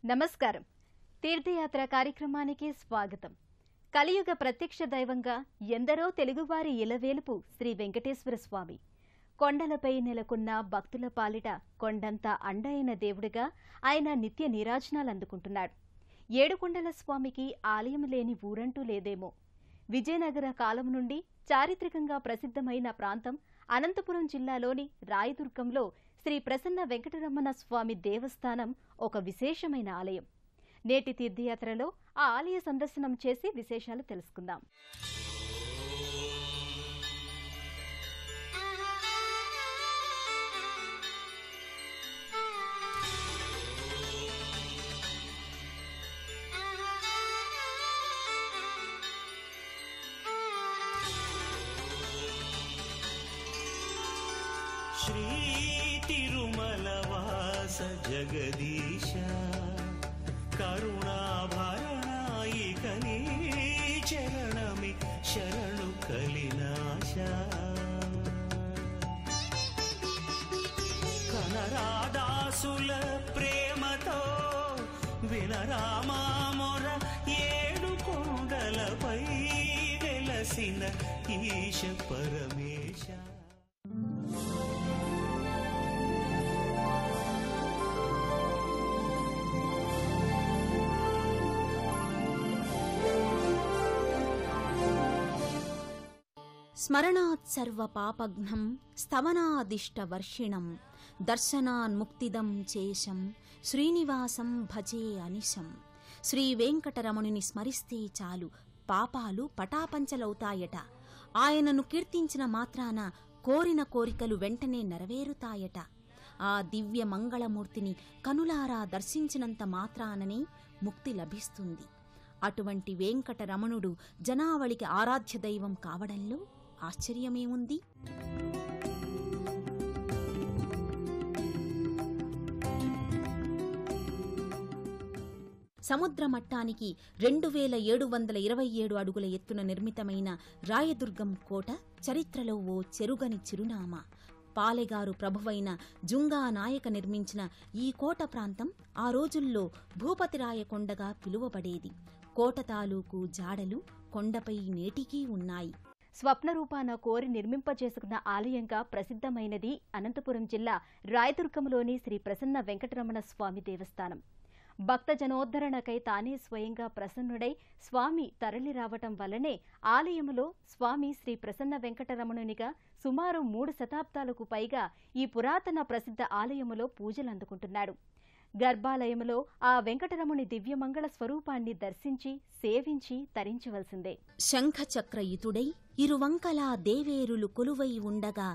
నమస్కారం. తీర్థయాత్ర కార్యక్రమానికి స్వాగతం. కలియుగ ప్రత్యక్ష దైవంగా ఎందరో తెలుగువారి ఇలవేలుపు శ్రీ వెంకటేశ్వర స్వామి. కొండలపై నెలకొన్న భక్తుల పాలిట కొండంత అండైన దేవుడిగా ఆయన నిత్య నీరాజనాలందుకుంటున్నాడు. ఏడుకొండల స్వామికి ఆలయం లేని ఊరంటూ లేదేమో. విజయనగర కాలం నుండి చారిత్రకంగా ప్రసిద్ధమైన ప్రాంతం అనంతపురం జిల్లాలోని రాయదుర్గంలో శ్రీ ప్రసన్న వెంకటరమణ స్వామి దేవస్థానం ఒక విశేషమైన ఆలయం. నేటి తీర్థయాత్రలో ఆ ఆలయ సందర్శనం చేసి విశేషాలు తెలుసుకుందాం. శ్రీ తిరుమలవాస జగదీశ కరుణాభరణాయికనీ చరణమి శరణు కలినాశ కనరాదాసుల ప్రేమతో వినరామామొర ఏడు కొండలపై వెలసిన ఈశ పరమేశ. స్మరణాత్సర్వ పాపఘ్నం స్తవనాదిష్టవర్షిణం దర్శనాన్ముక్తిదం చేశం శ్రీనివాసం భజే అనిశం. శ్రీ వెంకటరమణుని స్మరిస్తే చాలు పాపాలు పటాపంచలవుతాయట. ఆయనను కీర్తించిన మాత్రాన కోరిన కోరికలు వెంటనే నెరవేరుతాయట. ఆ దివ్య మంగళమూర్తిని కనులారా దర్శించినంత మాత్రాననే ముక్తి లభిస్తుంది. అటువంటి వెంకటరమణుడు జనావళికి ఆరాధ్య దైవం కావడంలో ఆశ్చర్యమేముంది? సముద్ర మట్టానికి 2727 అడుగుల ఎత్తున నిర్మితమైన రాయదుర్గం కోట చరిత్రలో ఓ చెరుగని చిరునామా. పాలెగారు ప్రభువైన జుంగా నాయక నిర్మించిన ఈ కోట ప్రాంతం ఆ రోజుల్లో భూపతిరాయకొండగా పిలువబడేది. కోట తాలూకు జాడలు కొండపై నేటికీ ఉన్నాయి. స్వప్నరూపాన కోరి నిర్మింపజేసుకున్న ఆలయంగా ప్రసిద్ధమైనది అనంతపురం జిల్లా రాయదుర్గంలోని శ్రీ ప్రసన్న వెంకటరమణ స్వామి దేవస్థానం. భక్త జనోద్ధరణకై తానే స్వయంగా ప్రసన్నుడై స్వామి తరలిరావటం వల్లనే ఆలయములో స్వామి శ్రీ ప్రసన్న వెంకటరమణునిగా సుమారు 3 శతాబ్దాలకు పైగా ఈ పురాతన ప్రసిద్ధ ఆలయములో పూజలందుకుంటున్నాడు. గర్భాలయములో ఆ వెంకటరమణి దివ్యమంగళ స్వరూపాన్ని దర్శించి సేవించి తరించవలసిందే. శంఖచక్రయుతుడై ఇరువంకలా దేవేరులు కొలువై ఉండగా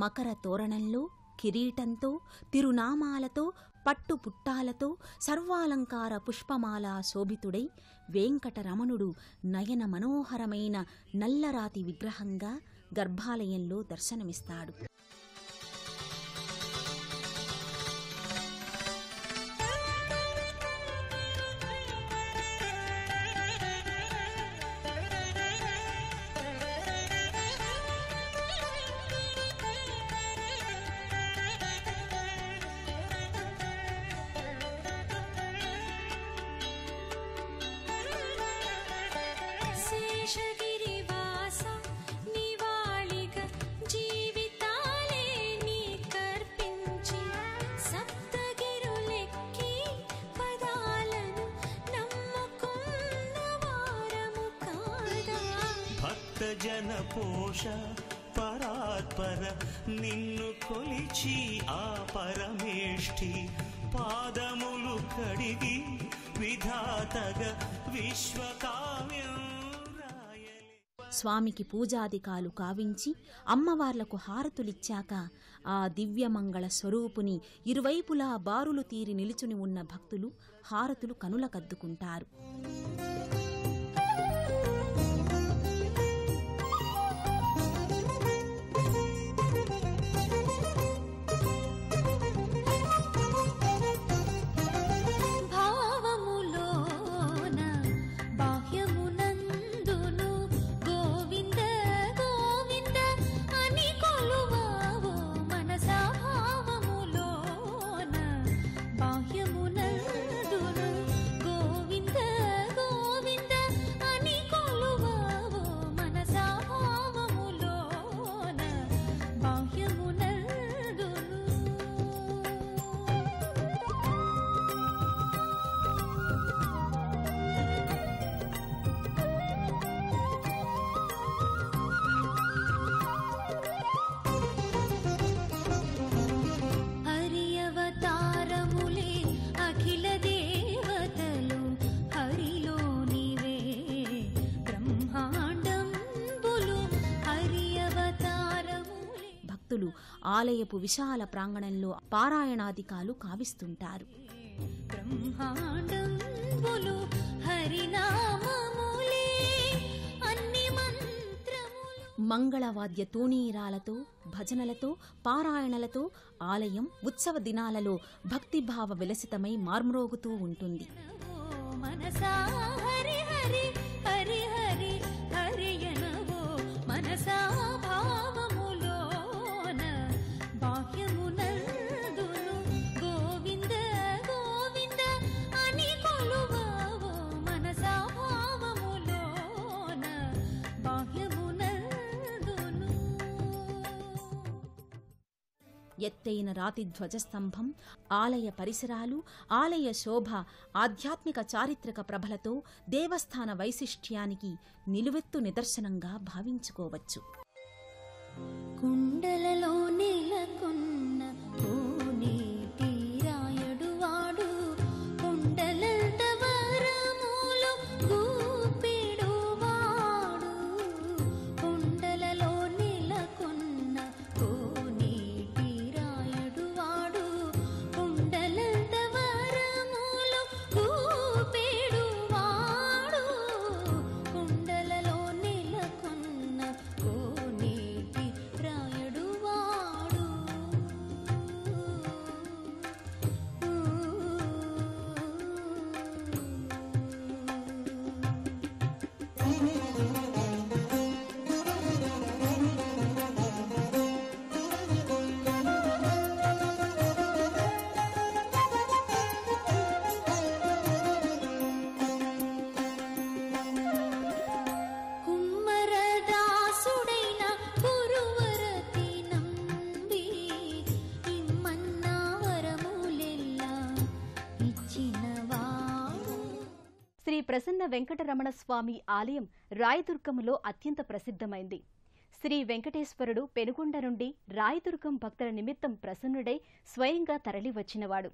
మకర తోరణంలో కిరీటంతో తిరునామాలతో పట్టుపుట్టాలతో సర్వాలంకార పుష్పమాలా శోభితుడై వెంకటరమణుడు నయన మనోహరమైన నల్లరాతి విగ్రహంగా గర్భాలయంలో దర్శనమిస్తాడు. జన పోష పరాత్పర నిన్ను కొలిచి ఆ పరమేష్ఠి పాదములు కడిగి విధాతగా విశ్వకావ్యం రాయలే. స్వామికి పూజాదికాలు కావించి అమ్మవార్లకు హారతులిచ్చాక ఆ దివ్యమంగళ స్వరూపుని ఇరువైపులా బారులు తీరి నిలుచుని ఉన్న భక్తులు హారతులు కనులకద్దుకుంటారు. బాహ్యమునందును ఆలయపు విశాల ప్రాంగణంలో పారాయణాధికాలు కావిస్తుంటారు. మంగళవాద్య తూణీరాలతో, భజనలతో, పారాయణలతో ఆలయం ఉత్సవ దినాలలో భక్తిభావ విలసితమై మార్మ్రోగుతూ ఉంటుంది. ఎత్తైన రాతి ధ్వజస్తంభం, ఆలయ పరిసరాలు, ఆలయ శోభ ఆధ్యాత్మిక చారిత్రక ప్రభలతో దేవస్థాన వైశిష్ట్యానికి నిలువెత్తు నిదర్శనంగా భావించుకోవచ్చు. కుండలలో నెలకొన్న కోనేటి రాయడు వాడు, కుండలంత వరములు గూపెడు వాడు. కుండలలో నెలకొన్న కోనేటి రాయడు వాడు, కుండలంత వరములు గూపెడు వాడు. కుండలలో నెలకొన్న కోనేటి రాయడు వాడు. కుమ్మరదాసుడైన గురువరతి నంబి ఇమ్మన్నా వరములెల్లా ఇచ్చినవాడు. శ్రీ ప్రసన్న వెంకటరమణ స్వామి ఆలయం రాయదుర్గంలో అత్యంత ప్రసిద్ధమైంది. శ్రీ వెంకటేశ్వరుడు పెనుగొండ నుండి రాయదుర్గం భక్తుల నిమిత్తం ప్రసన్నుడై స్వయంగా తరలివచ్చినవాడు.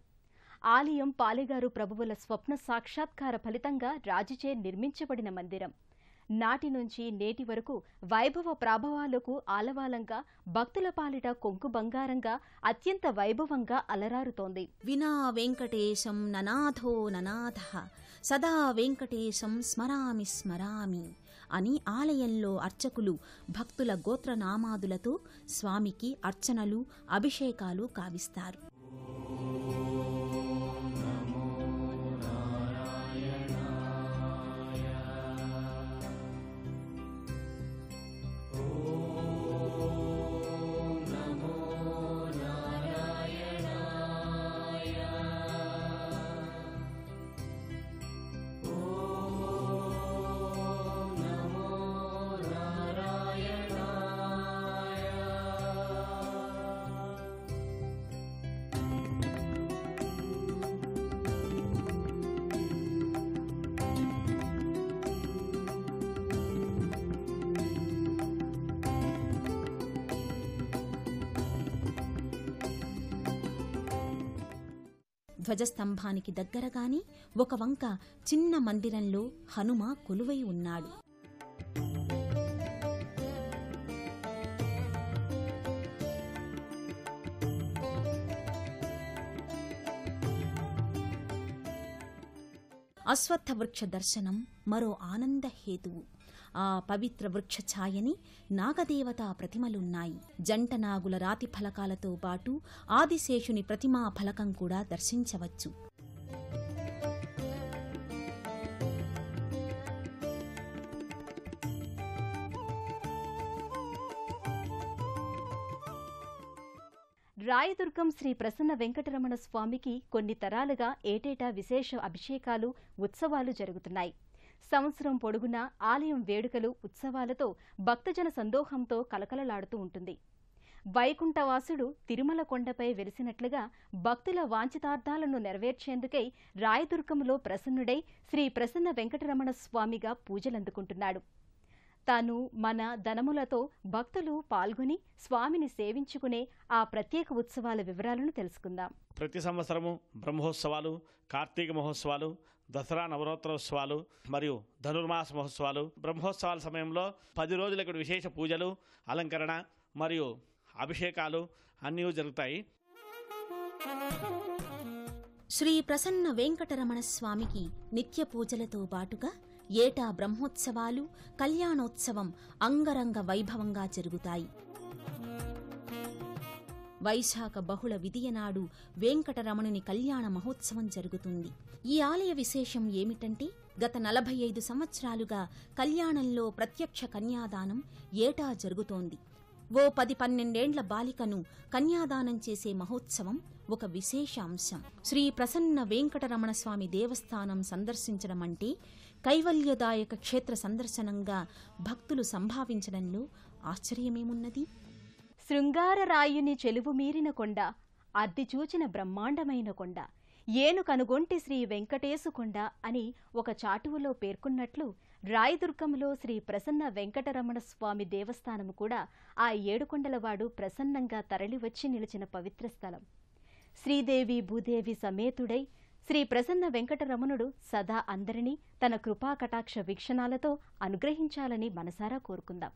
ఆలయం పాలెగారు ప్రభువుల స్వప్న సాక్షాత్కార ఫలితంగా రాజుచే నిర్మించబడిన మందిరం. నాటి నుంచి నేటి వరకు వైభవ ప్రాభవాలకు ఆలవాలంగా భక్తుల పాలిట కొంకు బంగారంగా అత్యంత వైభవంగా అలరారుతోంది. వినా వెంకటేశం ననాథో ననాథః సదా వెంకటేశం స్మరామి స్మరామి అని ఆలయంలో అర్చకులు భక్తుల గోత్రనామాదులతో స్వామికి అర్చనలు, అభిషేకాలు కావిస్తారు. ధ్వజస్తంభానికి దగ్గరగాని ఒక వంక చిన్న మందిరంలో హనుమ కొలువై ఉన్నాడు. అశ్వత్థ వృక్ష దర్శనం మరో ఆనంద హేతువు. ఆ పవిత్ర వృక్ష ఛాయని నాగదేవతా ప్రతిమలున్నాయి. జంట నాగుల రాతి ఫలకాలతో పాటు ఆదిశేషుని ప్రతిమా ఫలకం కూడా దర్శించవచ్చు. రాయదుర్గం శ్రీ ప్రసన్న వెంకటరమణ స్వామికి కొన్ని తరాలుగా ఏటేటా విశేష అభిషేకాలు, ఉత్సవాలు జరుగుతున్నాయి. సంవత్సరం పొడుగునా ఆలయం వేడుకలు, ఉత్సవాలతో భక్తజన సందోహంతో కలకలలాడుతూ ఉంటుంది. వైకుంఠవాసుడు తిరుమల కొండపై వెలిసినట్లుగా భక్తుల వాంఛితార్థాలను నెరవేర్చేందుకై రాయదుర్గంలో ప్రసన్నుడై శ్రీ ప్రసన్న వెంకటరమణ స్వామిగా పూజలందుకుంటున్నాడు. తాను మన ధనములతో భక్తులు పాల్గొని స్వామిని సేవించుకునే ఆ ప్రత్యేక ఉత్సవాల వివరాలను తెలుసుకుందాం. ప్రతి సంవత్సరము బ్రహ్మోత్సవాలు, కార్తీక మహోత్సవాలు, దసరా నవరాత్రోత్సవాలు మరియు ధనుర్మాస మహోత్సవాలు, బ్రహ్మోత్సవాల సమయంలో 10 రోజులకు విశేష పూజలు, అలంకరణ మరియు అభిషేకాలు, అన్నీ జరుగుతాయి. శ్రీ ప్రసన్న వెంకటరమణ స్వామికి నిత్య పూజలతో బాటుగా ఏటా బ్రహ్మోత్సవాలు, కళ్యాణోత్సవం అంగరంగ వైభవంగా జరుగుతాయి. వైశాఖ బహుళ విదియనాడు వెంకటరమణుని కళ్యాణ మహోత్సవం జరుగుతుంది. ఈ ఆలయ విశేషం ఏమిటంటే గత 45 సంవత్సరాలుగా కళ్యాణంలో ప్రత్యక్ష కన్యాదానం ఏటా జరుగుతోంది. ఓ 10-12 బాలికను కన్యాదానం చేసే మహోత్సవం ఒక విశేష అంశం. శ్రీ ప్రసన్న వెంకటరమణ స్వామి దేవస్థానం సందర్శించడం అంటే కైవల్యదాయక క్షేత్ర సందర్శనంగా భక్తులు సంభావించడంలో ఆశ్చర్యమేమున్నది? శృంగార రాయుని చెలువు మీరిన కొండ, అద్ది చూచిన బ్రహ్మాండమైన కొండ, ఏను కనుగొంటి శ్రీ వెంకటేశు కొండ అని ఒక చాటువులో పేర్కొన్నట్లు రాయదుర్గంలో శ్రీ ప్రసన్న వెంకటరమణ స్వామి దేవస్థానము కూడా ఆ ఏడుకొండలవాడు ప్రసన్నంగా తరలివచ్చి నిలిచిన పవిత్ర స్థలం. శ్రీదేవి భూదేవి సమేతుడై శ్రీ ప్రసన్న వెంకటరమణుడు సదా అందరినీ తన కృపాకటాక్ష వీక్షణాలతో అనుగ్రహించాలని మనసారా కోరుకుందాం.